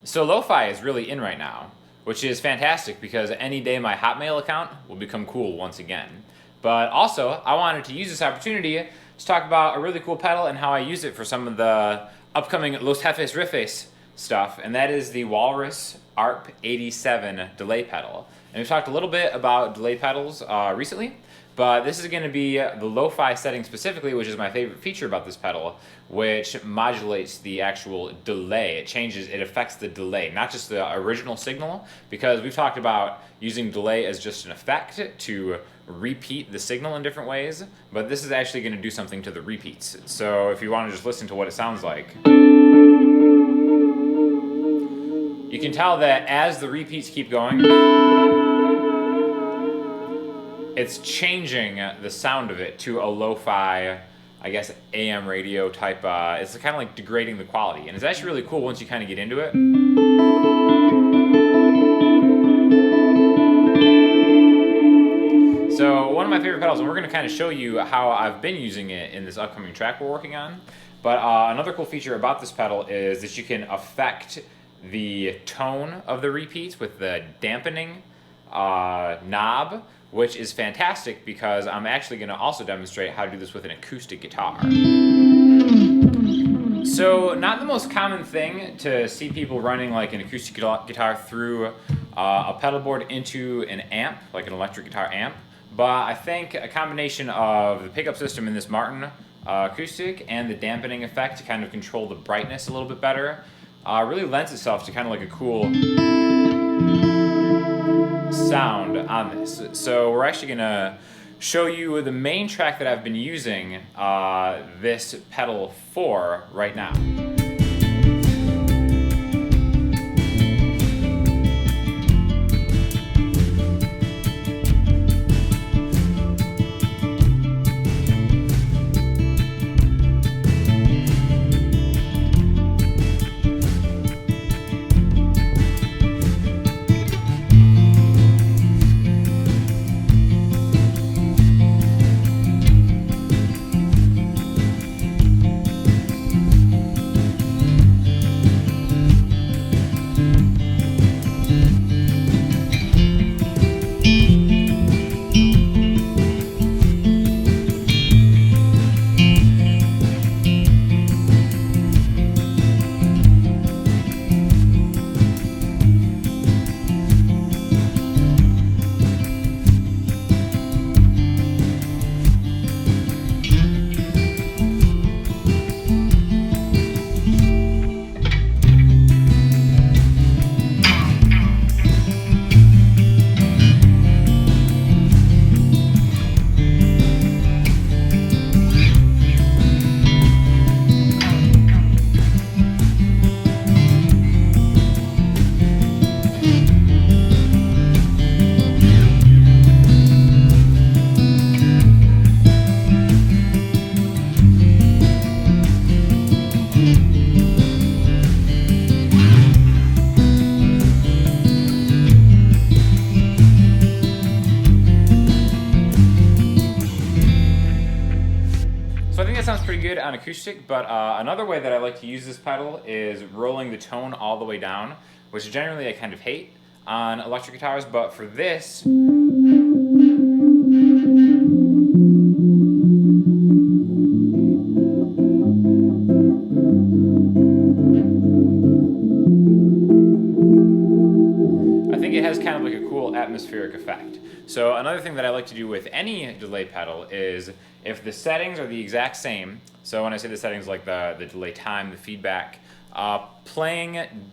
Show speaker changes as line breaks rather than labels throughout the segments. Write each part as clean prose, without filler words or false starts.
So lo-fi is really in right now, which is fantastic because any day my Hotmail account will become cool once again. But also, I wanted to use this opportunity to talk about a really cool pedal and how I use it for some of the upcoming Los Jefes Riffes stuff, and that is the Walrus Arp-87 delay pedal. And we've talked a little bit about delay pedals recently, but this is going to be the lo-fi setting specifically, which is my favorite feature about this pedal, which modulates the actual delay. It affects the delay, not just the original signal, because we've talked about using delay as just an effect to repeat the signal in different ways, but this is actually going to do something to the repeats. So if you want to just listen to what it sounds like, you can tell that as the repeats keep going, it's changing the sound of it to a lo-fi, I guess, AM radio type. It's kind of like degrading the quality, and it's actually really cool once you kind of get into it. So one of my favorite pedals, and we're going to kind of show you how I've been using it in this upcoming track we're working on. But another cool feature about this pedal is that you can affect the tone of the repeats with the dampening knob, which is fantastic because I'm actually going to also demonstrate how to do this with an acoustic guitar. So not the most common thing to see people running like an acoustic guitar through a pedal board into an amp, like an electric guitar amp, but I think a combination of the pickup system in this Martin acoustic and the dampening effect to kind of control the brightness a little bit better really lends itself to kind of like a cool sound on this. So we're actually going to show you the main track that I've been using this pedal for right now. So I think that sounds pretty good on acoustic, but another way that I like to use this pedal is rolling the tone all the way down, which generally I kind of hate on electric guitars, but for this, I think it has kind of like a cool atmospheric effect. So another thing that I like to do with any delay pedal is if the settings are the exact same, so when I say the settings like the delay time, the feedback,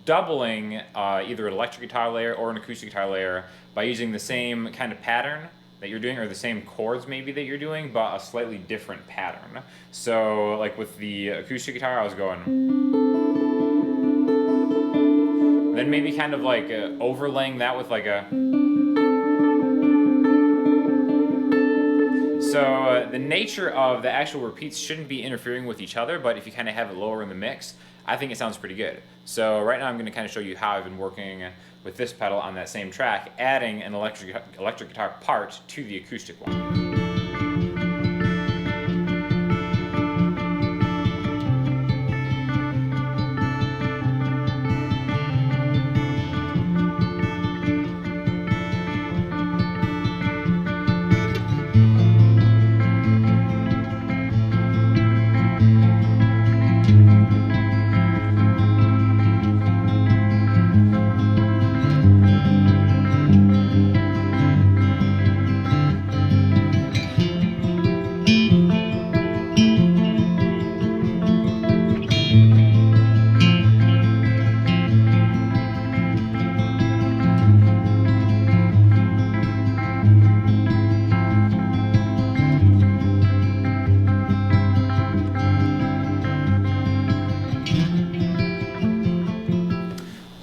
doubling either an electric guitar layer or an acoustic guitar layer by using the same kind of pattern that you're doing, or the same chords maybe that you're doing, but a slightly different pattern. So like with the acoustic guitar, I was going, then maybe kind of like overlaying that with like a. So the nature of the actual repeats shouldn't be interfering with each other, but if you kind of have it lower in the mix, I think it sounds pretty good. So right now I'm going to kind of show you how I've been working with this pedal on that same track, adding an electric guitar part to the acoustic one.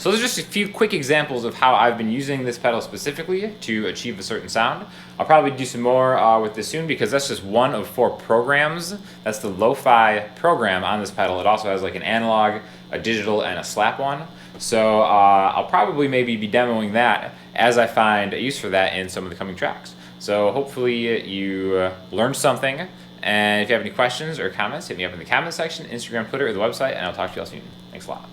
So those are just a few quick examples of how I've been using this pedal specifically to achieve a certain sound. I'll probably do some more with this soon because that's just one of 4 programs. That's the lo-fi program on this pedal. It also has like an analog, a digital, and a slap one. So I'll probably maybe be demoing that as I find a use for that in some of the coming tracks. So hopefully you learned something. And if you have any questions or comments, hit me up in the comment section, Instagram, Twitter, or the website, and I'll talk to you all soon. Thanks a lot.